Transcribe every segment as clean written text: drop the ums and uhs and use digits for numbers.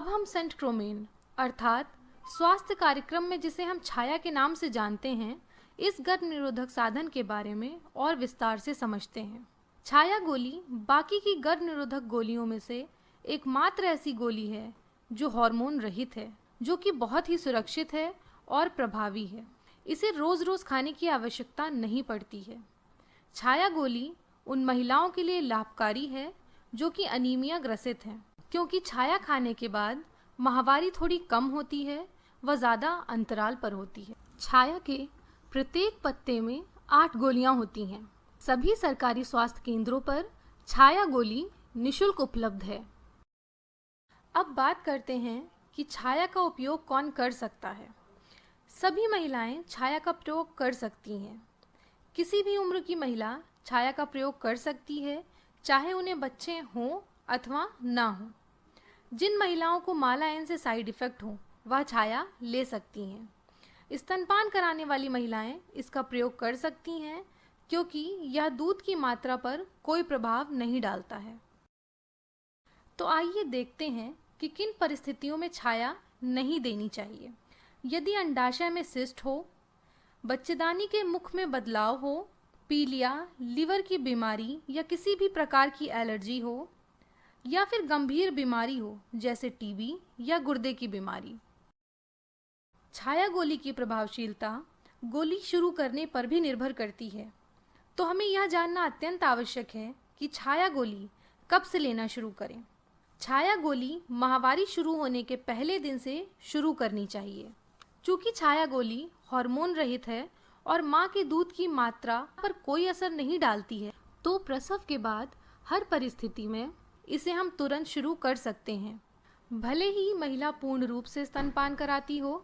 अब हम सेंटक्रोमेन अर्थात स्वास्थ्य कार्यक्रम में जिसे हम छाया के नाम से जानते हैं, इस गर्भ निरोधक साधन के बारे में और विस्तार से समझते हैं। छाया गोली बाकी की गर्भ निरोधक गोलियों में से एकमात्र ऐसी गोली है जो हार्मोन रहित है, जो कि बहुत ही सुरक्षित है और प्रभावी है। इसे रोज रोज खाने की आवश्यकता नहीं पड़ती है। छाया गोली उन महिलाओं के लिए लाभकारी है जो कि अनीमिया ग्रसित हैं, क्योंकि छाया खाने के बाद माहवारी थोड़ी कम होती है व ज़्यादा अंतराल पर होती है। छाया के प्रत्येक पत्ते में 8 गोलियां होती हैं। सभी सरकारी स्वास्थ्य केंद्रों पर छाया गोली निःशुल्क उपलब्ध है। अब बात करते हैं कि छाया का उपयोग कौन कर सकता है। सभी महिलाएं छाया का प्रयोग कर सकती हैं। किसी भी उम्र की महिला छाया का प्रयोग कर सकती है, चाहे उन्हें बच्चे हों अथवा ना हों। जिन महिलाओं को मालाएन से साइड इफ़ेक्ट हो वह छाया ले सकती हैं। स्तनपान कराने वाली महिलाएं इसका प्रयोग कर सकती हैं, क्योंकि यह दूध की मात्रा पर कोई प्रभाव नहीं डालता है। तो आइए देखते हैं कि किन परिस्थितियों में छाया नहीं देनी चाहिए। यदि अंडाशय में सिस्ट हो, बच्चेदानी के मुख में बदलाव हो, पीलिया, लीवर की बीमारी या किसी भी प्रकार की एलर्जी हो, या फिर गंभीर बीमारी हो जैसे टीबी या गुर्दे की बीमारी। छाया गोली की प्रभावशीलता गोली शुरू करने पर भी निर्भर करती है, तो हमें यह जानना अत्यंत आवश्यक है कि छाया गोली कब से लेना शुरू करें। छाया गोली माहवारी शुरू होने के पहले दिन से शुरू करनी चाहिए। चूँकि छाया गोली हार्मोन रहित है और माँ के दूध की मात्रा पर कोई असर नहीं डालती है, तो प्रसव के बाद हर परिस्थिति में इसे हम तुरंत शुरू कर सकते हैं। भले ही महिला पूर्ण रूप से स्तनपान कराती हो,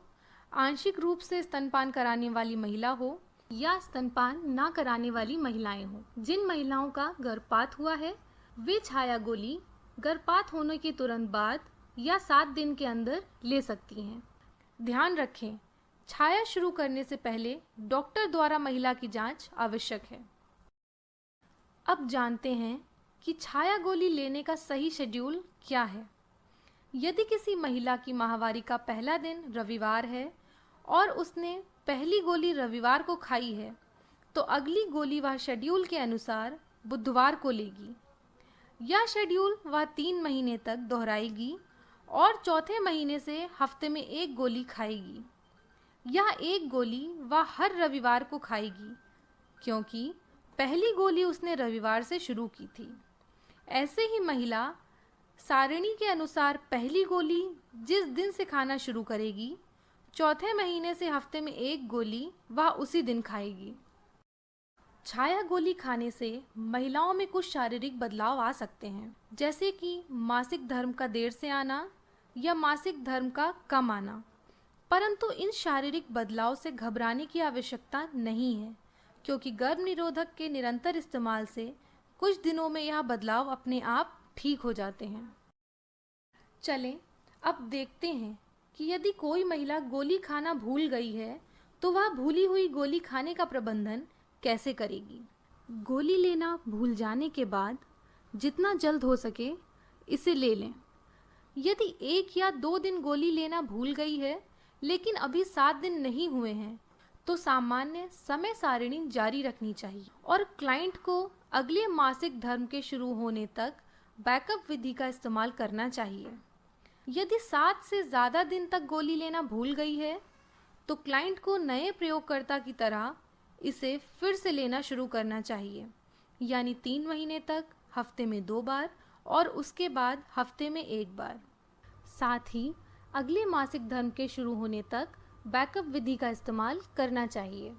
आंशिक रूप से स्तनपान कराने वाली महिला हो या स्तनपान ना कराने वाली महिलाएं हो। जिन महिलाओं का गर्भपात हुआ है वे छाया गोली गर्भपात होने के तुरंत बाद या 7 दिन के अंदर ले सकती हैं। ध्यान रखें, छाया शुरू करने से पहले डॉक्टर द्वारा महिला की जांच आवश्यक है। अब जानते हैं कि छाया गोली लेने का सही शेड्यूल क्या है। यदि किसी महिला की माहवारी का पहला दिन रविवार है और उसने पहली गोली रविवार को खाई है, तो अगली गोली वह शेड्यूल के अनुसार बुधवार को लेगी। यह शेड्यूल वह 3 महीने तक दोहराएगी और चौथे महीने से हफ्ते में 1 गोली खाएगी। यह 1 गोली वह हर रविवार को खाएगी, क्योंकि पहली गोली उसने रविवार से शुरू की थी। ऐसे ही महिला सारिणी के अनुसार पहली गोली जिस दिन से खाना शुरू करेगी, चौथे महीने से हफ्ते में 1 गोली वह उसी दिन खाएगी। छाया गोली खाने से महिलाओं में कुछ शारीरिक बदलाव आ सकते हैं, जैसे कि मासिक धर्म का देर से आना या मासिक धर्म का कम आना। परंतु इन शारीरिक बदलाव से घबराने की आवश्यकता नहीं है, क्योंकि गर्भ निरोधक के निरंतर इस्तेमाल से कुछ दिनों में यह बदलाव अपने आप ठीक हो जाते हैं। चलें अब देखते हैं कि यदि कोई महिला गोली खाना भूल गई है तो वह भूली हुई गोली खाने का प्रबंधन कैसे करेगी। गोली लेना भूल जाने के बाद जितना जल्द हो सके इसे ले लें। यदि 1 या 2 दिन गोली लेना भूल गई है लेकिन अभी 7 दिन नहीं हुए हैं, तो सामान्य समय सारिणी जारी रखनी चाहिए और क्लाइंट को अगले मासिक धर्म के शुरू होने तक बैकअप विधि का इस्तेमाल करना चाहिए। यदि 7 से ज़्यादा दिन तक गोली लेना भूल गई है, तो क्लाइंट को नए प्रयोगकर्ता की तरह इसे फिर से लेना शुरू करना चाहिए, यानी 3 महीने तक हफ्ते में 2 बार और उसके बाद हफ्ते में 1 बार। साथ ही अगले मासिक धर्म के शुरू होने तक बैकअप विधि का इस्तेमाल करना चाहिए।